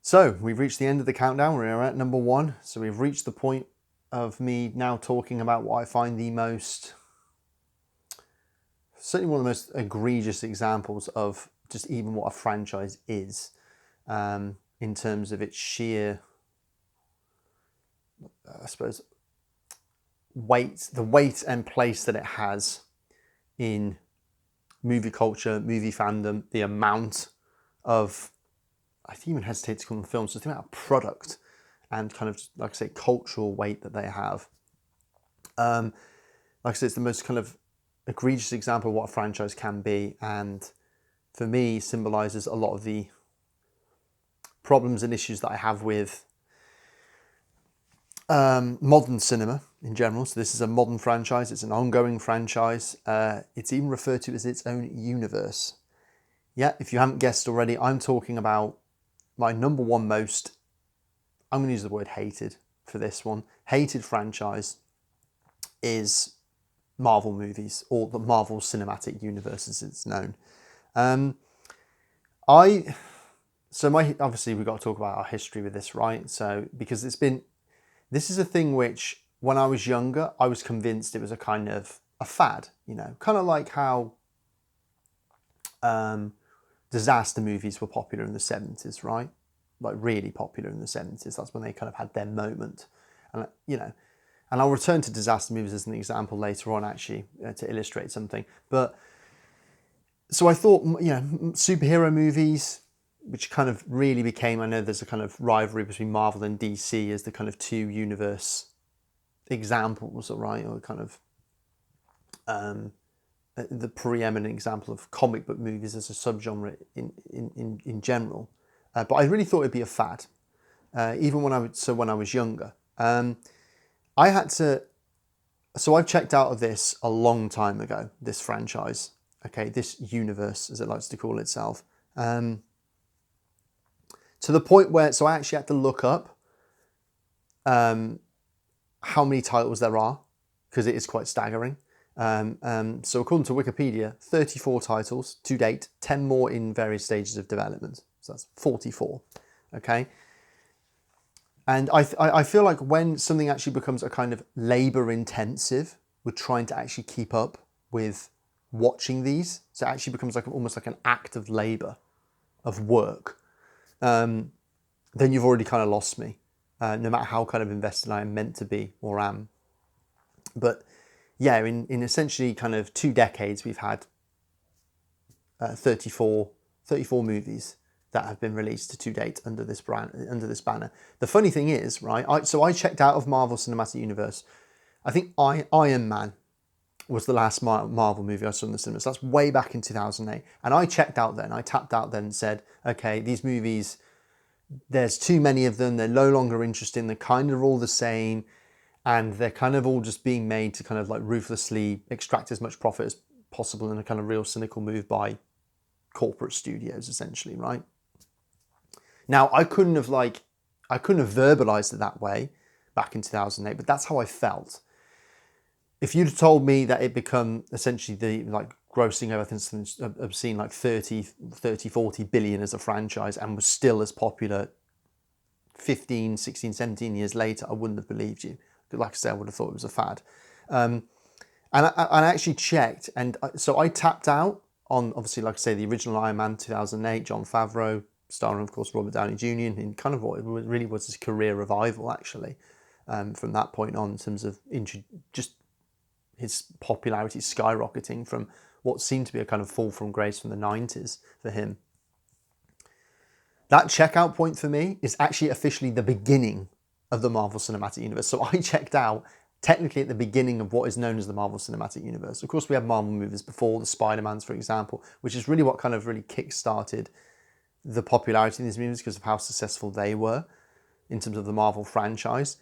So we've reached the end of the countdown. We're at number 1. So we've reached the point of me now talking about what I find certainly one of the most egregious examples of just even what a franchise is, in terms of its sheer, I suppose, the weight and place that it has in movie culture, movie fandom, the amount of, I even hesitate to call them films, just the amount of product and kind of, like I say, cultural weight that they have. Like I said, it's the most kind of egregious example of what a franchise can be, and for me symbolizes a lot of the problems and issues that I have with modern cinema in general. So this is a modern franchise, it's an ongoing franchise, it's even referred to as its own universe. Yeah, if you haven't guessed already, I'm talking about my number 1 most, I'm going to use the word hated for this one, hated franchise is Marvel movies, or the Marvel Cinematic Universe as it's known. Obviously we've got to talk about our history with this, right? So, because this is a thing which, when I was younger, I was convinced it was a kind of a fad, kind of like how disaster movies were popular in the 70s, right? Like really popular in the 70s. That's when they kind of had their moment. And, and I'll return to disaster movies as an example later on, actually, to illustrate something. But so I thought, superhero movies, which kind of really became, I know there's a kind of rivalry between Marvel and DC as the kind of 2 universe examples, right? Or kind of the preeminent example of comic book movies as a subgenre in general. But I really thought it'd be a fad, even when I was younger. I've checked out of this a long time ago, this franchise, okay, this universe, as it likes to call itself, to the point where, so I actually had to look up how many titles there are, because it is quite staggering. So according to Wikipedia, 34 titles to date, 10 more in various stages of development. So that's 44, okay? And I feel like when something actually becomes a kind of labor intensive with trying to actually keep up with watching these, so it actually becomes almost like an act of labor, of work, then you've already kind of lost me, no matter how kind of invested I am meant to be or am. But yeah, in essentially kind of 2 decades, we've had 34 movies that have been released to date under this banner. The funny thing is, right, I checked out of Marvel Cinematic Universe. I think Iron Man was the last Marvel movie I saw in the cinemas. That's way back in 2008. And I checked out then, I tapped out then and said, okay, these movies, there's too many of them, they're no longer interesting, they're kind of all the same, and they're kind of all just being made to kind of like ruthlessly extract as much profit as possible in a kind of real cynical move by corporate studios, essentially, right? Now, I couldn't have verbalized it that way back in 2008, but that's how I felt. If you'd have told me that it become essentially the grossing everything obscene, like 30, 40 billion as a franchise, and was still as popular 15, 16, 17 years later, I wouldn't have believed you. Like I said, I would have thought it was a fad. And I actually checked, and so I tapped out on, obviously, like I say, the original Iron Man 2008, Jon Favreau, starring, of course, Robert Downey Jr., in kind of what really was his career revival, actually, from that point on, in terms of just his popularity skyrocketing from what seemed to be a kind of fall from grace from the 90s for him. That checkout point for me is actually officially the beginning of the Marvel Cinematic Universe. So I checked out technically at the beginning of what is known as the Marvel Cinematic Universe. Of course, we had Marvel movies before, the Spider-Mans, for example, which is really what kind of really kick-started the popularity in these movies because of how successful they were in terms of the Marvel franchise.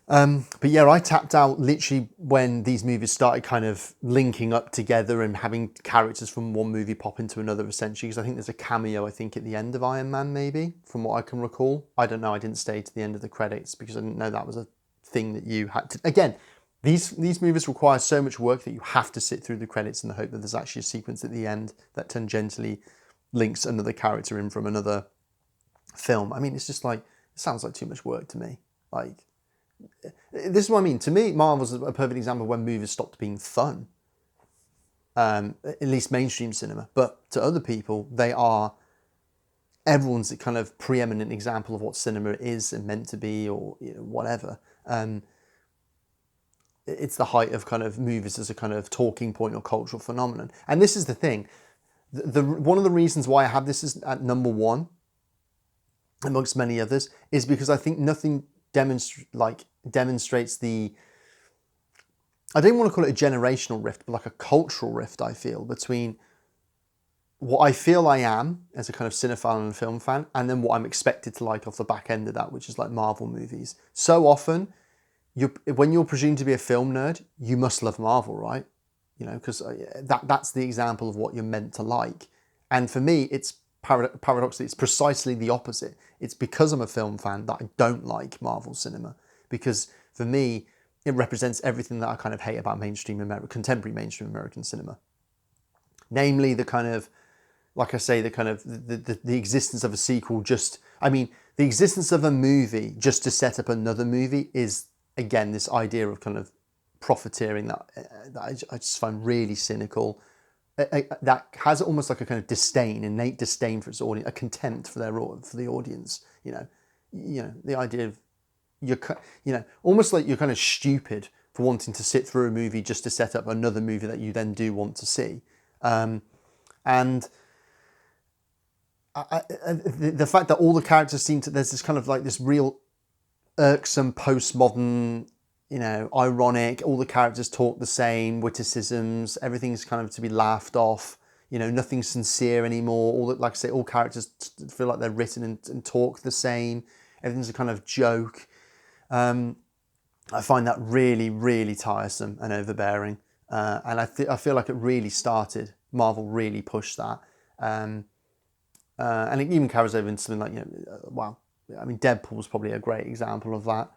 But yeah, I tapped out literally when these movies started kind of linking up together and having characters from one movie pop into another, essentially, because I think there's a cameo, I think, at the end of Iron Man, maybe, from what I can recall. I don't know, I didn't stay to the end of the credits because I didn't know that was a thing that you had to... Again, these movies require so much work that you have to sit through the credits in the hope that there's actually a sequence at the end that tangentially links another character in from another film. I mean, it's just like, it sounds like too much work to me. Like, this is what I mean. To me, Marvel's a perfect example of when movies stopped being fun. At least mainstream cinema. But to other people, they are everyone's a kind of preeminent example of what cinema is and meant to be, or whatever. It's the height of kind of movies as a kind of talking point or cultural phenomenon. And this is the thing. One of the reasons why I have this as at number one, amongst many others, is because I think nothing demonstrates the, I don't want to call it a generational rift, but like a cultural rift, I feel, between what I feel I am as a kind of cinephile and film fan, and then what I'm expected to like off the back end of that, which is like Marvel movies. So often, when you're presumed to be a film nerd, you must love Marvel, right? Because that's the example of what you're meant to like. And for me, it's paradoxically, it's precisely the opposite. It's because I'm a film fan that I don't like Marvel cinema, because for me, it represents everything that I kind of hate about contemporary mainstream American cinema. Namely, the kind of, like I say, the kind of the existence of a sequel. The existence of a movie just to set up another movie is, again, this idea of kind of profiteering that I just find really cynical. That has almost like a kind of innate disdain for its audience, a contempt for the audience. The idea of almost like you're kind of stupid for wanting to sit through a movie just to set up another movie that you then do want to see. And the fact that all the characters there's this kind of like this real irksome postmodern, ironic, all the characters talk the same, witticisms, everything's kind of to be laughed off, nothing's sincere anymore. Like I say, all characters feel like they're written and talk the same. Everything's a kind of joke. I find that really, really tiresome and overbearing. And I feel like Marvel really pushed that. And it even carries over into something like, Deadpool's probably a great example of that.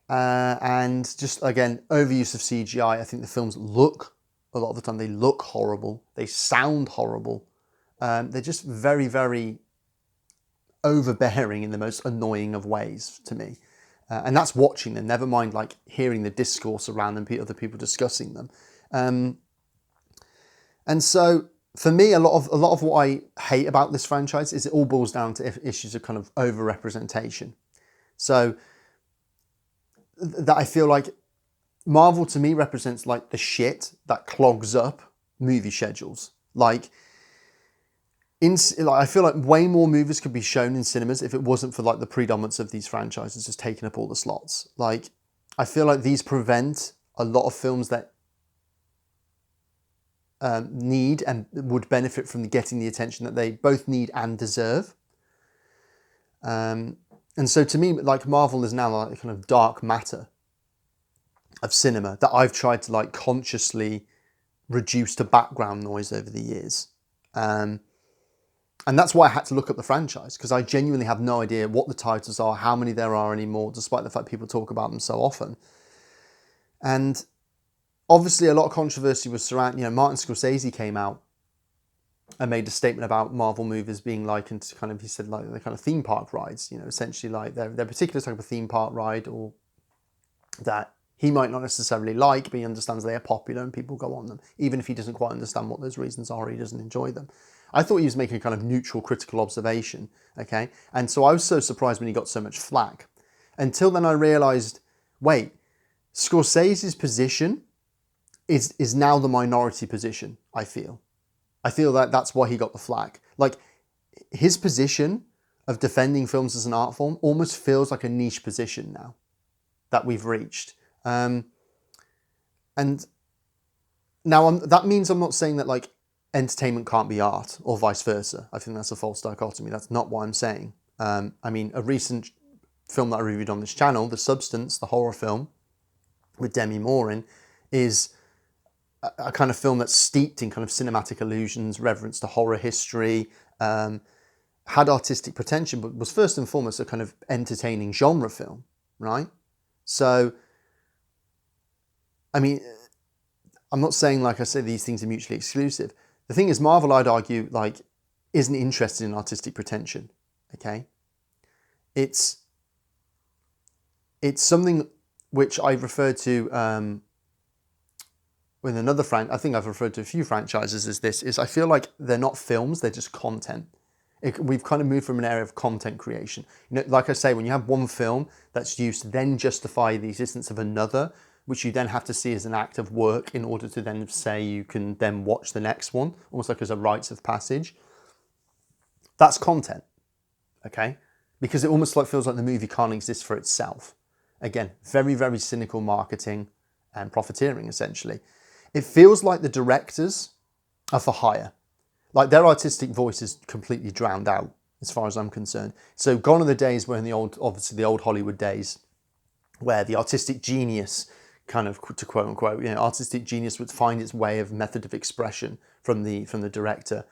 And just, again, overuse of CGI. I think the films a lot of the time, they look horrible. They sound horrible. They're just very, very overbearing in the most annoying of ways to me. And that's watching them, never mind like hearing the discourse around them, other people discussing them. And so for me, a lot of what I hate about this franchise is it all boils down to issues of kind of over-representation. So that I feel like Marvel to me represents like the shit that clogs up movie schedules. I feel like way more movies could be shown in cinemas if it wasn't for like the predominance of these franchises just taking up all the slots. Like, I feel like these prevent a lot of films that need and would benefit from getting the attention that they both need and deserve. And so to me, like, Marvel is now like a kind of dark matter of cinema that I've tried to like consciously reduce to background noise over the years. And that's why I had to look up the franchise, because I genuinely have no idea what the titles are, how many there are anymore, despite the fact people talk about them so often. And obviously a lot of controversy was surrounding, Martin Scorsese came out and made a statement about Marvel movies being likened to kind of, he said, like the kind of theme park rides, essentially like they're a particular type of theme park ride, or that he might not necessarily like, but he understands they are popular and people go on them, even if he doesn't quite understand what those reasons are, or he doesn't enjoy them. I thought he was making a kind of neutral, critical observation, okay? And so I was so surprised when he got so much flack. Until then I realised, wait, Scorsese's position is now the minority position, I feel. I feel that that's why he got the flack. Like, his position of defending films as an art form almost feels like a niche position now that we've reached. And now that means I'm not saying that, like, entertainment can't be art, or vice versa. I think that's a false dichotomy. That's not what I'm saying. A recent film that I reviewed on this channel, The Substance, the horror film with Demi Moore in, is a kind of film that's steeped in kind of cinematic illusions, reverence to horror history, had artistic pretension, but was first and foremost a kind of entertaining genre film, right? So, I'm not saying, like I said, these things are mutually exclusive. The thing is, Marvel, I'd argue, like, isn't interested in artistic pretension. Okay, it's something which I've referred to with another I think I've referred to a few franchises as this, is I feel like they're not films, they're just content. We've kind of moved from an area of content creation. Like I say, when you have one film that's used to then justify the existence of another, which you then have to see as an act of work in order to then say you can then watch the next one, almost like as a rites of passage. That's content, okay? Because it almost feels like the movie can't exist for itself. Again, very, very cynical marketing and profiteering, essentially. It feels like the directors are for hire. Like their artistic voice is completely drowned out, as far as I'm concerned. So gone are the days when obviously the old Hollywood days, where the artistic genius, kind of to quote unquote, artistic genius would find its way of method of expression from the director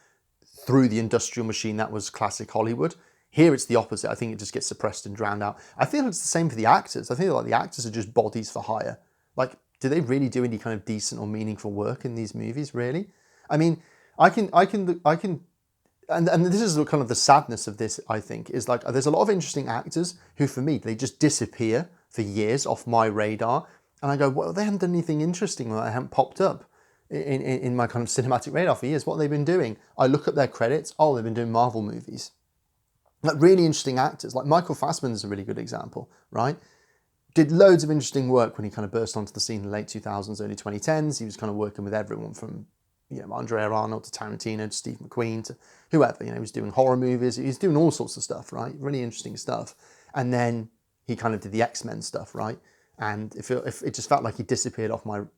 through the industrial machine that was classic Hollywood. Here it's the opposite. I think it just gets suppressed and drowned out. I feel it's the same for the actors. I feel like the actors are just bodies for hire. Like, do they really do any kind of decent or meaningful work in these movies, really? I mean, and this is kind of the sadness of this, I think, is like, there's a lot of interesting actors who, for me, they just disappear for years off my radar. And I go, well, they haven't done anything interesting, or they haven't popped up in my kind of cinematic radar for years. What have they been doing? I look at their credits. Oh, they've been doing Marvel movies. Like really interesting actors. Like Michael Fassbender is a really good example, right? Did loads of interesting work when he kind of burst onto the scene in the late 2000s, early 2010s. He was kind of working with everyone from, Andrea Arnold to Tarantino to Steve McQueen to whoever. He was doing horror movies. He was doing all sorts of stuff, right? Really interesting stuff. And then he kind of did the X-Men stuff, right? And it just felt like he disappeared for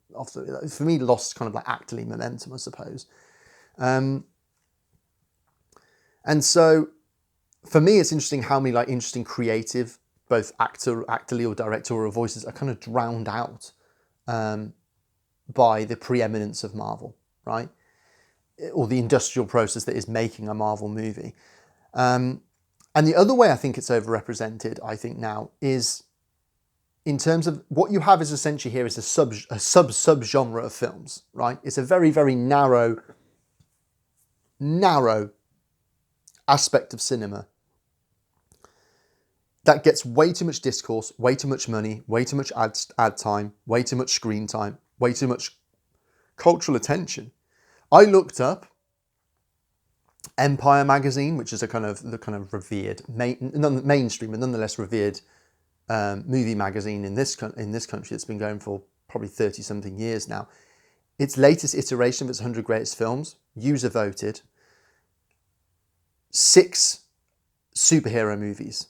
me, lost kind of like actorly momentum, I suppose. And so for me, it's interesting how many like interesting creative, both actorly or directorial voices are kind of drowned out by the preeminence of Marvel, right? Or the industrial process that is making a Marvel movie. And the other way I think it's overrepresented, I think now, is in terms of what you have is essentially here is a sub-genre of films, right? It's a very, very narrow aspect of cinema that gets way too much discourse, way too much money, way too much ad time, way too much screen time, way too much cultural attention. I looked up Empire magazine, which is the kind of revered mainstream and nonetheless revered movie magazine in this country. It's been going for probably 30 something years now. Its latest iteration of its 100 greatest films, user voted, 6 superhero movies,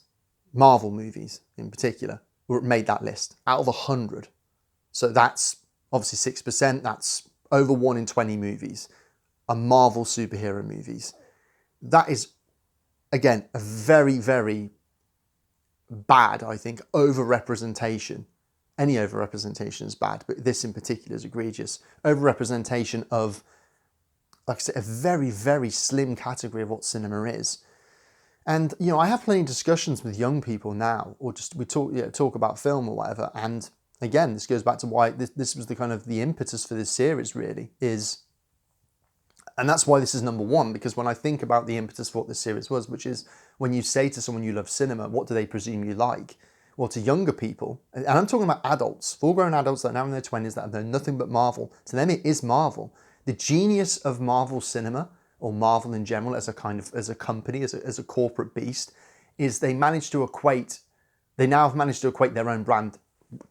Marvel movies in particular, made that list out of 100. So that's obviously 6%. That's over 1 in 20 movies are Marvel superhero movies. That is, again, a very, very bad, I think, overrepresentation. Any overrepresentation is bad, but this in particular is egregious. Overrepresentation of, like I said, a very, very slim category of what cinema is. And, I have plenty of discussions with young people now, or just we talk about film or whatever. And again, this goes back to why this was the kind of the impetus for this series really is, and that's why this is number one, because when I think about the impetus for what this series was, which is when you say to someone you love cinema, what do they presume you like? Well, to younger people, and I'm talking about adults, full-grown adults that are now in their 20s that know nothing but Marvel. To them, it is Marvel. The genius of Marvel cinema, or Marvel in general as a company, as a corporate beast, is they now have managed to equate their own brand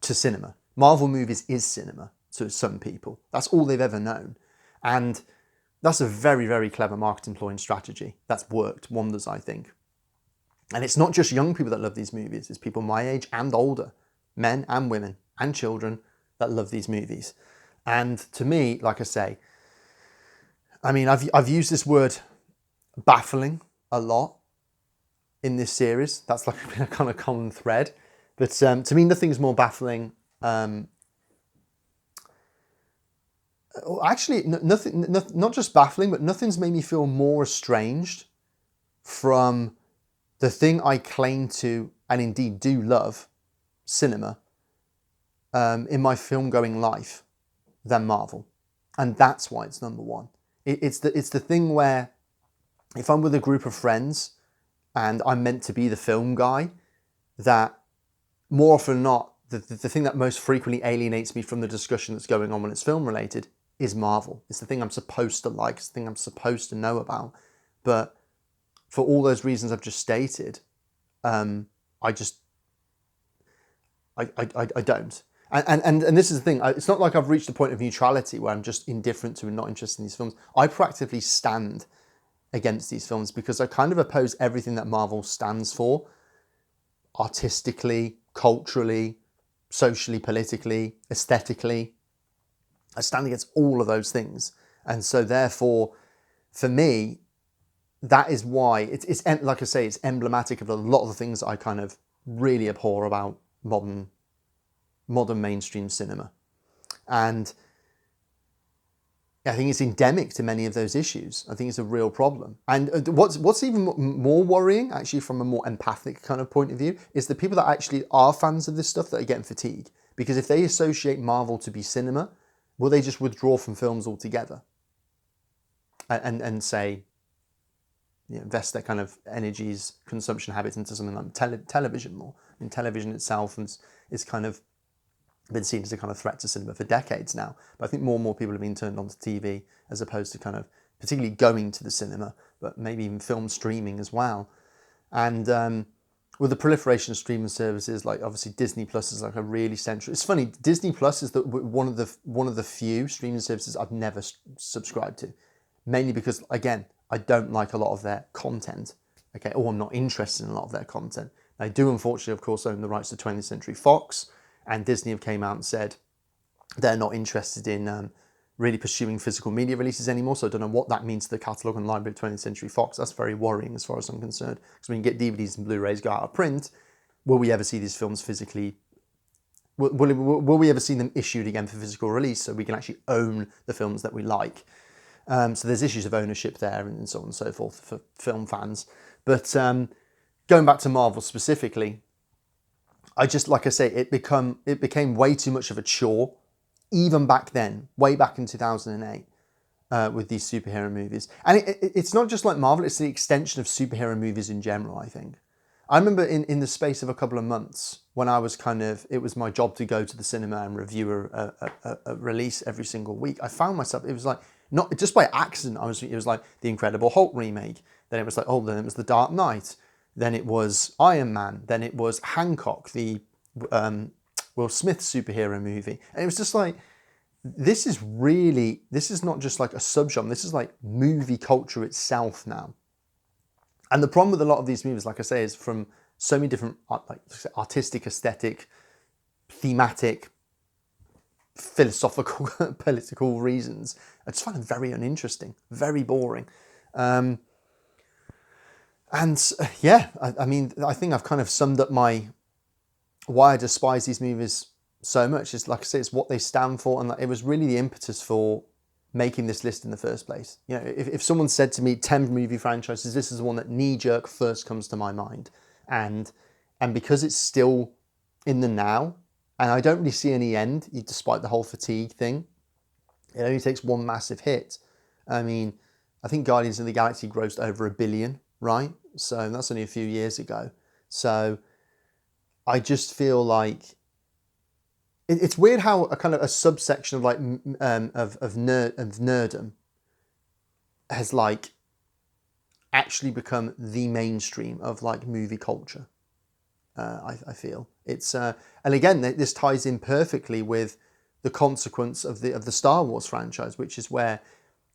to cinema. Marvel movies is cinema to some people. That's all they've ever known. And that's a very, very clever marketing ploy and strategy that's worked wonders, I think. And it's not just young people that love these movies. It's people my age and older, men and women and children that love these movies. And to me, like I say, I mean, I've used this word baffling a lot in this series. That's like been a kind of common thread. But to me, nothing's more baffling. Actually, nothing, not just baffling, but nothing's made me feel more estranged from the thing I claim to, and indeed do love, cinema, in my film-going life than Marvel. And that's why it's number one. It's the thing where if I'm with a group of friends and I'm meant to be the film guy, that more often than not, the thing that most frequently alienates me from the discussion that's going on when it's film related is Marvel. It's the thing I'm supposed to like, it's the thing I'm supposed to know about. But for all those reasons I've just stated, I just, I don't. And this is the thing, it's not like I've reached a point of neutrality where I'm just indifferent to and not interested in these films. I practically stand against these films because I kind of oppose everything that Marvel stands for, artistically, culturally, socially, politically, aesthetically. I stand against all of those things. And so therefore, for me, that is why it's like I say, it's emblematic of a lot of the things I kind of really abhor about modern mainstream cinema. And I think it's endemic to many of those issues. I think it's a real problem. And what's even more worrying, actually, from a more empathic kind of point of view, is the people that actually are fans of this stuff that are getting fatigued. Because if they associate Marvel to be cinema, will they just withdraw from films altogether? And say, invest their kind of energies, consumption habits into something like television more. I mean, television itself is kind of been seen as a kind of threat to cinema for decades now. But I think more and more people have been turned onto TV as opposed to kind of particularly going to the cinema, but maybe even film streaming as well. And with the proliferation of streaming services, like obviously Disney Plus is like a really central. It's funny, Disney Plus is one of the few streaming services I've never subscribed to, mainly because again I don't like a lot of their content. Okay, or I'm not interested in a lot of their content. They do unfortunately, of course, own the rights to 20th Century Fox. And Disney have came out and said they're not interested in really pursuing physical media releases anymore. So I don't know what that means to the catalogue and library of 20th Century Fox. That's very worrying as far as I'm concerned. Because when you get DVDs and Blu-rays go out of print, will we ever see these films physically? Will we ever see them issued again for physical release so we can actually own the films that we like? So there's issues of ownership there and so on and so forth for film fans. But going back to Marvel specifically, I just, like I say, it became way too much of a chore, even back then, way back in 2008, with these superhero movies. And it's not just like Marvel, it's the extension of superhero movies in general, I think. I remember in the space of a couple of months, when I was it was my job to go to the cinema and review a release every single week, I found myself, it was like, not just by accident, it was like the Incredible Hulk remake, then it was like, then it was The Dark Knight, then it was Iron Man. Then it was Hancock, the Will Smith superhero movie. And it was just like, this is not just like a subgenre. This is like movie culture itself now. And the problem with a lot of these movies, like I say, is from so many different like artistic, aesthetic, thematic, philosophical, political reasons. I just find them very uninteresting, very boring. And yeah, I mean, I think I've kind of summed up why I despise these movies so much. Is like I say, it's what they stand for, and it was really the impetus for making this list in the first place. If someone said to me 10 movie franchises, this is the one that knee-jerk first comes to my mind, and because it's still in the now, and I don't really see any end, despite the whole fatigue thing. It only takes one massive hit. I mean, I think Guardians of the Galaxy grossed over $1 billion. Right? So that's only a few years ago. So I just feel like it's weird how a kind of a subsection of like of nerdom has like actually become the mainstream of like movie culture. I feel it's and again this ties in perfectly with the consequence of the Star Wars franchise, which is where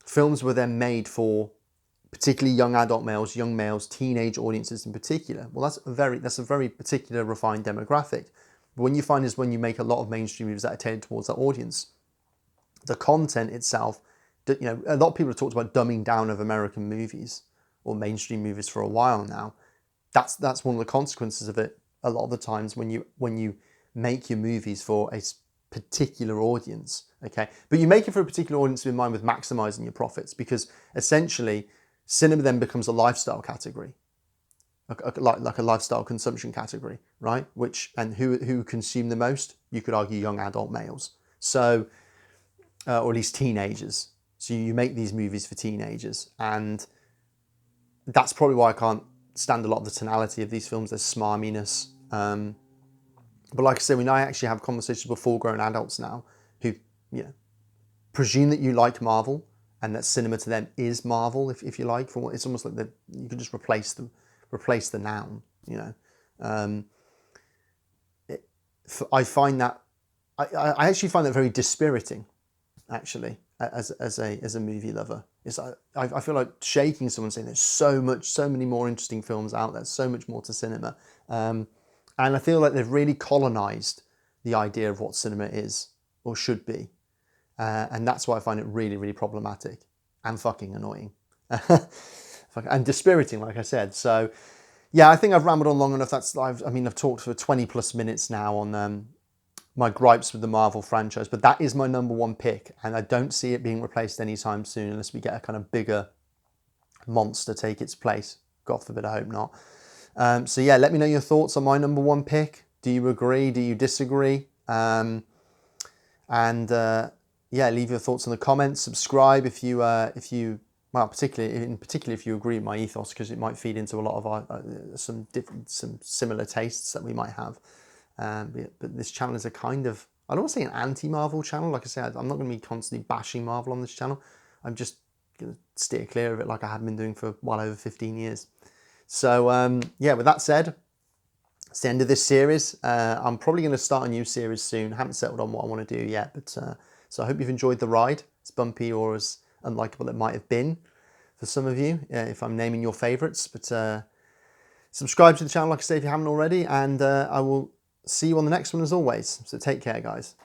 films were then made for particularly young adult males, young males, teenage audiences in particular. Well, that's a very particular refined demographic. But when you make a lot of mainstream movies that are tailored towards that audience, the content itself, a lot of people have talked about dumbing down of American movies or mainstream movies for a while now. That's one of the consequences of it. A lot of the times when you make your movies for a particular audience, okay, but you make it for a particular audience in mind with maximizing your profits, because essentially cinema then becomes a lifestyle category, like a lifestyle consumption category, right? And who consume the most? You could argue young adult males, so or at least teenagers. So you make these movies for teenagers, and that's probably why I can't stand a lot of the tonality of these films. There's smarminess. But like I said, when I actually have conversations with full-grown adults now who, you know, presume that you like Marvel and that cinema to them is Marvel, if you like. It's almost like you can just replace the noun. You know, I find that I actually find that very dispiriting. Actually, as a movie lover, it's I feel like shaking someone, saying there's so many more interesting films out there, so much more to cinema, and I feel like they've really colonized the idea of what cinema is or should be, and that's why I find it really, really problematic and fucking annoying, and dispiriting, like I said. So, yeah, I think I've rambled on long enough. I've talked for 20 plus minutes now on my gripes with the Marvel franchise, but that is my number one pick, and I don't see it being replaced anytime soon unless we get a kind of bigger monster take its place. God forbid, I hope not. So yeah, let me know your thoughts on my number one pick. Do you agree? Do you disagree? Yeah, leave your thoughts in the comments. Subscribe if you particularly if you agree with my ethos, because it might feed into a lot of our some similar tastes that we might have. But this channel is a kind of, I don't want to say an anti-Marvel channel. Like I said, I'm not going to be constantly bashing Marvel on this channel. I'm just going to steer clear of it like I have been doing for well over 15 years. So yeah, with that said, it's the end of this series. I'm probably going to start a new series soon. I haven't settled on what I want to do yet, but so I hope you've enjoyed the ride, as bumpy or as unlikable it might have been for some of you, if I'm naming your favourites. But subscribe to the channel, like I say, if you haven't already, and I will see you on the next one as always. So take care, guys.